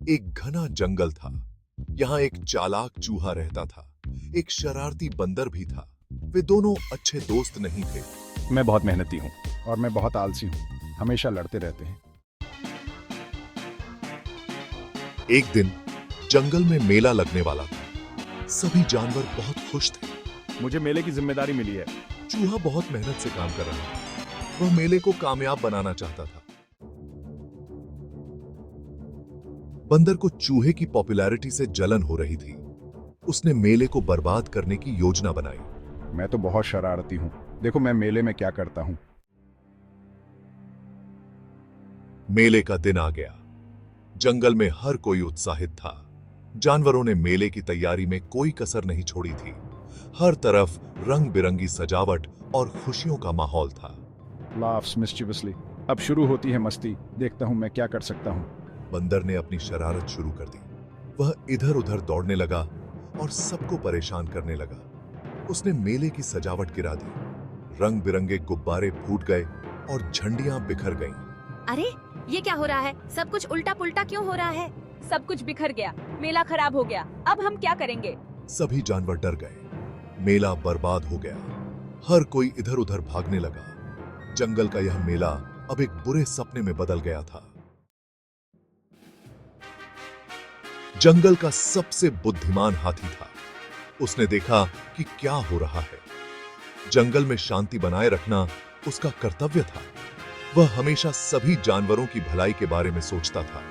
एक घना जंगल था। यहाँ एक चालाक चूहा रहता था। एक शरारती बंदर भी था। वे दोनों अच्छे दोस्त नहीं थे। मैं बहुत मेहनती हूँ। और मैं बहुत आलसी हूँ, हमेशा लड़ते रहते हैं। एक दिन जंगल में मेला लगने वाला था। सभी जानवर बहुत खुश थे। मुझे मेले की जिम्मेदारी मिली है। चूहा बहुत मेहनत से काम कर रहा था। वह मेले को कामयाब बनाना चाहता था। बंदर को चूहे की पॉपुलैरिटी से जलन हो रही थी। उसने मेले को बर्बाद करने की योजना बनाई। मैं तो बहुत शरारती हूँ, देखो मैं मेले में क्या करता हूँ। मेले का दिन आ गया। जंगल में हर कोई उत्साहित था। जानवरों ने मेले की तैयारी में कोई कसर नहीं छोड़ी थी। हर तरफ रंग बिरंगी सजावट और खुशियों का माहौल था। Laughs mischievously। अब शुरू होती है मस्ती, देखता हूँ मैं क्या कर सकता हूँ। बंदर ने अपनी शरारत शुरू कर दी। वह इधर उधर दौड़ने लगा और सबको परेशान करने लगा। उसने मेले की सजावट गिरा दी। रंग बिरंगे गुब्बारे फूट गए और झंडियां बिखर गईं। अरे ये क्या हो रहा है? सब कुछ उल्टा पुल्टा क्यों हो रहा है? सब कुछ बिखर गया, मेला खराब हो गया। अब हम क्या करेंगे? सभी जानवर डर गए। मेला बर्बाद हो गया। हर कोई इधर उधर भागने लगा। जंगल का यह मेला अब एक बुरे सपने में बदल गया था। जंगल का सबसे बुद्धिमान हाथी था। उसने देखा कि क्या हो रहा है। जंगल में शांति बनाए रखना उसका कर्तव्य था। वह हमेशा सभी जानवरों की भलाई के बारे में सोचता था।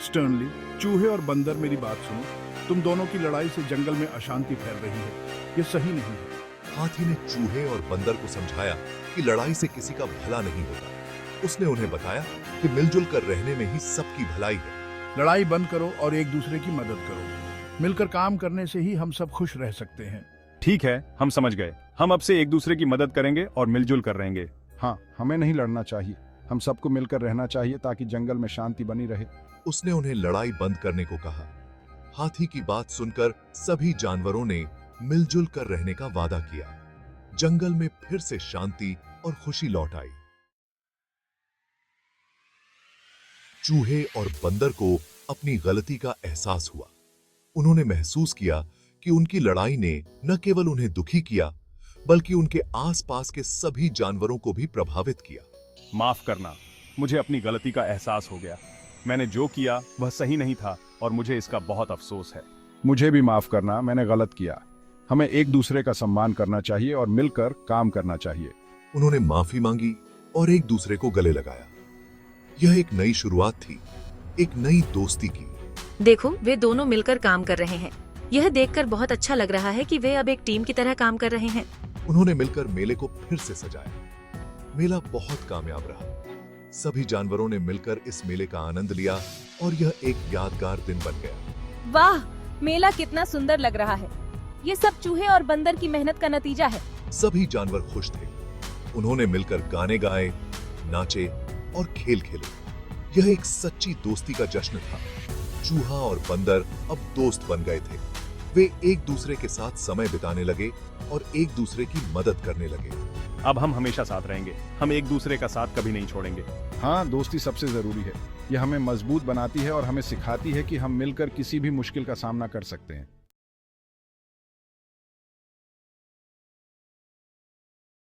स्टर्नली, चूहे और बंदर मेरी बात सुनो। तुम दोनों की लड़ाई से जंगल में अशांति फैल रही है। ये सही नहीं है। हाथी ने चूहे और बंदर को समझाया कि लड़ाई से किसी का भला नहीं होता। उसने उन्हें बताया कि मिलजुल कर रहने में ही सबकी भलाई है। लड़ाई बंद करो और एक दूसरे की मदद करो। मिलकर काम करने से ही हम सब खुश रह सकते हैं। ठीक है, हम समझ गए। हम अब से एक दूसरे की मदद करेंगे और मिलजुल कर रहेंगे। हाँ, हमें नहीं लड़ना चाहिए, हम सबको मिलकर रहना चाहिए ताकि जंगल में शांति बनी रहे। उसने उन्हें लड़ाई बंद करने को कहा। हाथी की बात सुनकर सभी जानवरों ने मिलजुल कर रहने का वादा किया। जंगल में फिर से शांति और खुशी लौट आई। चूहे और बंदर को अपनी गलती का एहसास हुआ। उन्होंने महसूस किया कि उनकी लड़ाई ने न केवल उन्हें दुखी किया, बल्कि उनके आसपास के सभी जानवरों को भी प्रभावित किया। माफ करना, मुझे अपनी गलती का एहसास हो गया। मैंने जो किया वह सही नहीं था और मुझे इसका बहुत अफसोस है। मुझे भी माफ करना, मैंने गलत किया। हमें एक दूसरे का सम्मान करना चाहिए और मिलकर काम करना चाहिए। उन्होंने माफी मांगी और एक दूसरे को गले लगाया। यह एक नई शुरुआत थी, एक नई दोस्ती की। देखो, वे दोनों मिलकर काम कर रहे हैं। यह देखकर बहुत अच्छा लग रहा है कि वे अब एक टीम की तरह काम कर रहे हैं। उन्होंने मिलकर मेले को फिर से सजाया। मेला बहुत कामयाब रहा। सभी जानवरों ने मिलकर इस मेले का आनंद लिया और यह एक यादगार दिन बन गया। वाह, मेला कितना सुंदर लग रहा है। ये सब चूहे और बंदर की मेहनत का नतीजा है। सभी जानवर खुश थे। उन्होंने मिलकर गाने गाए, नाचे और खेल खेले। यह एक सच्ची दोस्ती का जश्न था। चूहा और बंदर अब दोस्त बन गए थे। वे एक दूसरे के साथ समय बिताने लगे और एक दूसरे की मदद करने लगे। अब हम हमेशा साथ रहेंगे। हम एक दूसरे का साथ कभी नहीं छोड़ेंगे। हाँ, दोस्ती सबसे जरूरी है। यह हमें मजबूत बनाती है और हमें सिखाती है कि हम मिलकर किसी भी मुश्किल का सामना कर सकते हैं।